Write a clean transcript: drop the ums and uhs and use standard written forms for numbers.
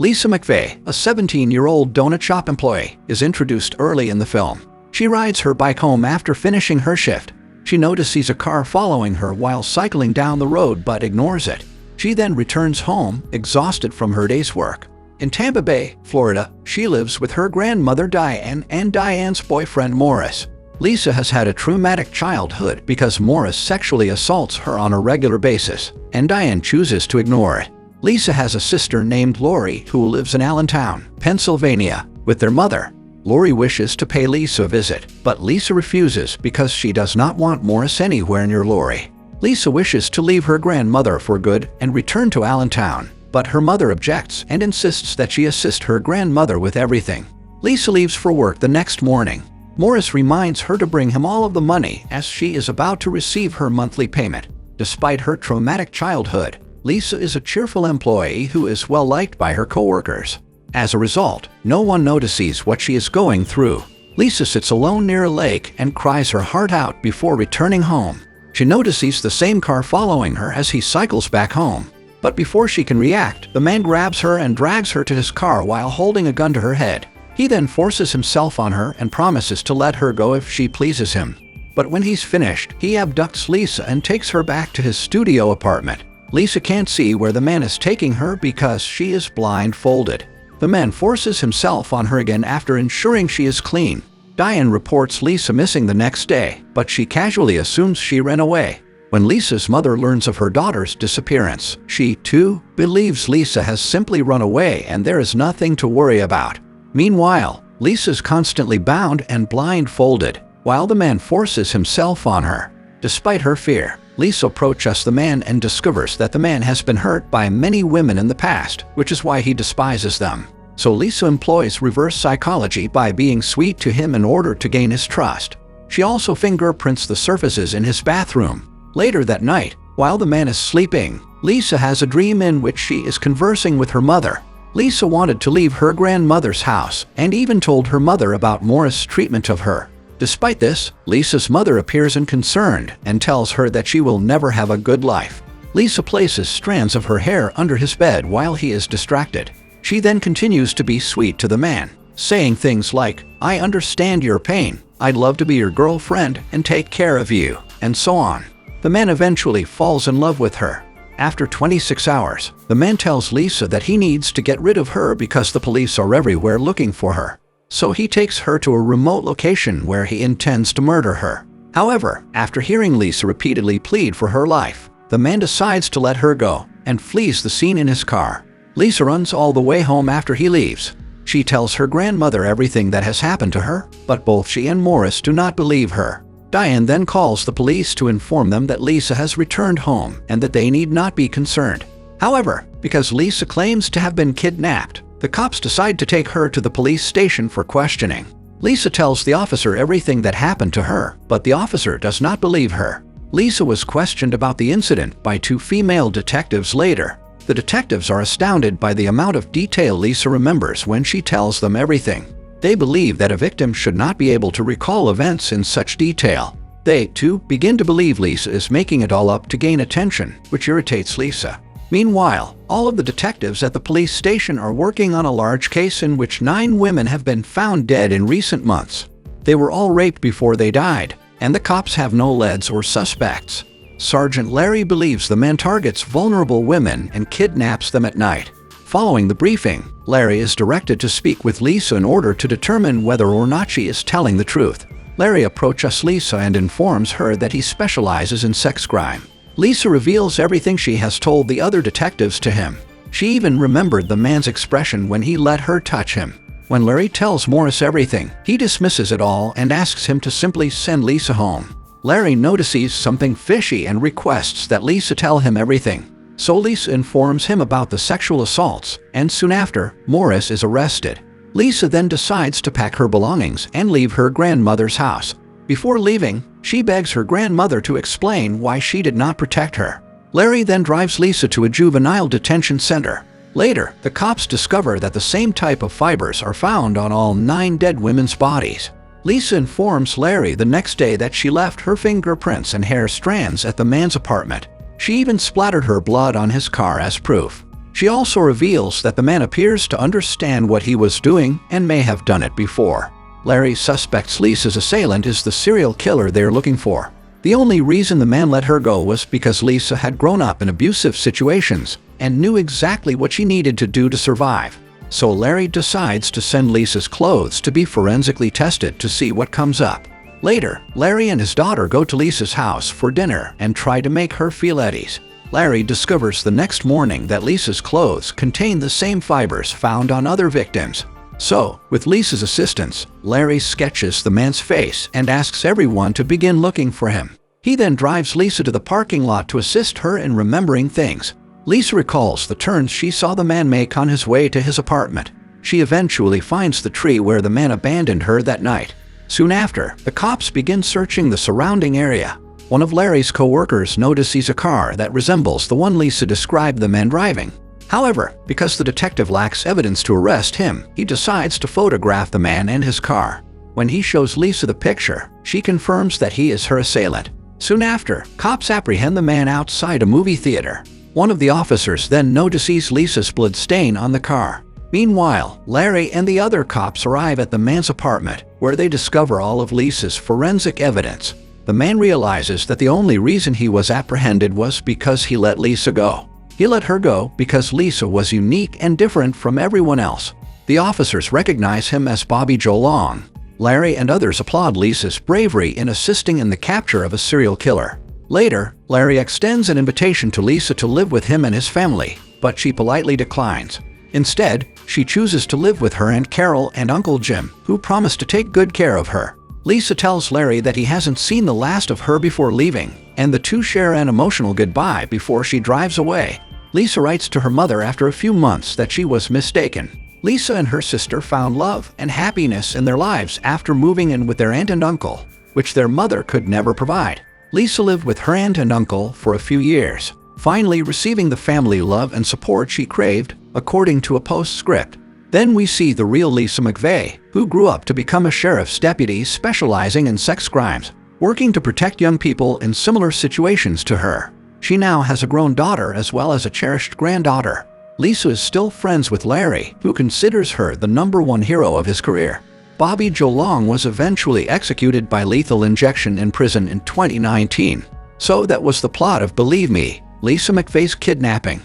Lisa McVey, a 17-year-old donut shop employee, is introduced early in the film. She rides her bike home after finishing her shift. She notices a car following her while cycling down the road but ignores it. She then returns home, exhausted from her day's work. In Tampa Bay, Florida, she lives with her grandmother Diane and Diane's boyfriend Morris. Lisa has had a traumatic childhood because Morris sexually assaults her on a regular basis, and Diane chooses to ignore it. Lisa has a sister named Lori who lives in Allentown, Pennsylvania, with their mother. Lori wishes to pay Lisa a visit, but Lisa refuses because she does not want Morris anywhere near Lori. Lisa wishes to leave her grandmother for good and return to Allentown, but her mother objects and insists that she assist her grandmother with everything. Lisa leaves for work the next morning. Morris reminds her to bring him all of the money as she is about to receive her monthly payment. Despite her traumatic childhood, Lisa is a cheerful employee who is well liked by her coworkers. As a result, no one notices what she is going through. Lisa sits alone near a lake and cries her heart out before returning home. She notices the same car following her as he cycles back home. But before she can react, the man grabs her and drags her to his car while holding a gun to her head. He then forces himself on her and promises to let her go if she pleases him. But when he's finished, he abducts Lisa and takes her back to his studio apartment. Lisa can't see where the man is taking her because she is blindfolded. The man forces himself on her again after ensuring she is clean. Diane reports Lisa missing the next day, but she casually assumes she ran away. When Lisa's mother learns of her daughter's disappearance, she, too, believes Lisa has simply run away and there is nothing to worry about. Meanwhile, Lisa's constantly bound and blindfolded, while the man forces himself on her. Despite her fear, Lisa approaches the man and discovers that the man has been hurt by many women in the past, which is why he despises them. So Lisa employs reverse psychology by being sweet to him in order to gain his trust. She also fingerprints the surfaces in his bathroom. Later that night, while the man is sleeping, Lisa has a dream in which she is conversing with her mother. Lisa wanted to leave her grandmother's house and even told her mother about Morris' treatment of her. Despite this, Lisa's mother appears unconcerned and tells her that she will never have a good life. Lisa places strands of her hair under his bed while he is distracted. She then continues to be sweet to the man, saying things like, "I understand your pain, I'd love to be your girlfriend and take care of you," and so on. The man eventually falls in love with her. After 26 hours, the man tells Lisa that he needs to get rid of her because the police are everywhere looking for her. So he takes her to a remote location where he intends to murder her. However, after hearing Lisa repeatedly plead for her life, the man decides to let her go and flees the scene in his car. Lisa runs all the way home after he leaves. She tells her grandmother everything that has happened to her, but both she and Morris do not believe her. Diane then calls the police to inform them that Lisa has returned home and that they need not be concerned. However, because Lisa claims to have been kidnapped, the cops decide to take her to the police station for questioning. Lisa tells the officer everything that happened to her, but the officer does not believe her. Lisa was questioned about the incident by two female detectives later. The detectives are astounded by the amount of detail Lisa remembers when she tells them everything. They believe that a victim should not be able to recall events in such detail. They, too, begin to believe Lisa is making it all up to gain attention, which irritates Lisa. Meanwhile, all of the detectives at the police station are working on a large case in which 9 women have been found dead in recent months. They were all raped before they died, and the cops have no leads or suspects. Sergeant Larry believes the man targets vulnerable women and kidnaps them at night. Following the briefing, Larry is directed to speak with Lisa in order to determine whether or not she is telling the truth. Larry approaches Lisa and informs her that he specializes in sex crime. Lisa reveals everything she has told the other detectives to him. She even remembered the man's expression when he let her touch him. When Larry tells Morris everything, he dismisses it all and asks him to simply send Lisa home. Larry notices something fishy and requests that Lisa tell him everything. So Lisa informs him about the sexual assaults, and soon after, Morris is arrested. Lisa then decides to pack her belongings and leave her grandmother's house. Before leaving, she begs her grandmother to explain why she did not protect her. Larry then drives Lisa to a juvenile detention center. Later, the cops discover that the same type of fibers are found on all 9 dead women's bodies. Lisa informs Larry the next day that she left her fingerprints and hair strands at the man's apartment. She even splattered her blood on his car as proof. She also reveals that the man appears to understand what he was doing and may have done it before. Larry suspects Lisa's assailant is the serial killer they're looking for. The only reason the man let her go was because Lisa had grown up in abusive situations and knew exactly what she needed to do to survive. So Larry decides to send Lisa's clothes to be forensically tested to see what comes up. Later, Larry and his daughter go to Lisa's house for dinner and try to make her feel at ease. Larry discovers the next morning that Lisa's clothes contain the same fibers found on other victims. So, with Lisa's assistance, Larry sketches the man's face and asks everyone to begin looking for him. He then drives Lisa to the parking lot to assist her in remembering things. Lisa recalls the turns she saw the man make on his way to his apartment. She eventually finds the tree where the man abandoned her that night. Soon after, the cops begin searching the surrounding area. One of Larry's co-workers notices a car that resembles the one Lisa described the man driving. However, because the detective lacks evidence to arrest him, he decides to photograph the man and his car. When he shows Lisa the picture, she confirms that he is her assailant. Soon after, cops apprehend the man outside a movie theater. One of the officers then notices Lisa's blood stain on the car. Meanwhile, Larry and the other cops arrive at the man's apartment, where they discover all of Lisa's forensic evidence. The man realizes that the only reason he was apprehended was because he let Lisa go. He let her go because Lisa was unique and different from everyone else. The officers recognize him as Bobby Joe Long. Larry and others applaud Lisa's bravery in assisting in the capture of a serial killer. Later, Larry extends an invitation to Lisa to live with him and his family, but she politely declines. Instead, she chooses to live with her Aunt Carol and Uncle Jim, who promise to take good care of her. Lisa tells Larry that he hasn't seen the last of her before leaving, and the two share an emotional goodbye before she drives away. Lisa writes to her mother after a few months that she was mistaken. Lisa and her sister found love and happiness in their lives after moving in with their aunt and uncle, which their mother could never provide. Lisa lived with her aunt and uncle for a few years, finally receiving the family love and support she craved, according to a postscript. Then we see the real Lisa McVey, who grew up to become a sheriff's deputy specializing in sex crimes, working to protect young people in similar situations to her. She now has a grown daughter as well as a cherished granddaughter. Lisa is still friends with Larry, who considers her the #1 hero of his career. Bobby Joe Long was eventually executed by lethal injection in prison in 2019. So that was the plot of Believe Me, Lisa McVey's kidnapping.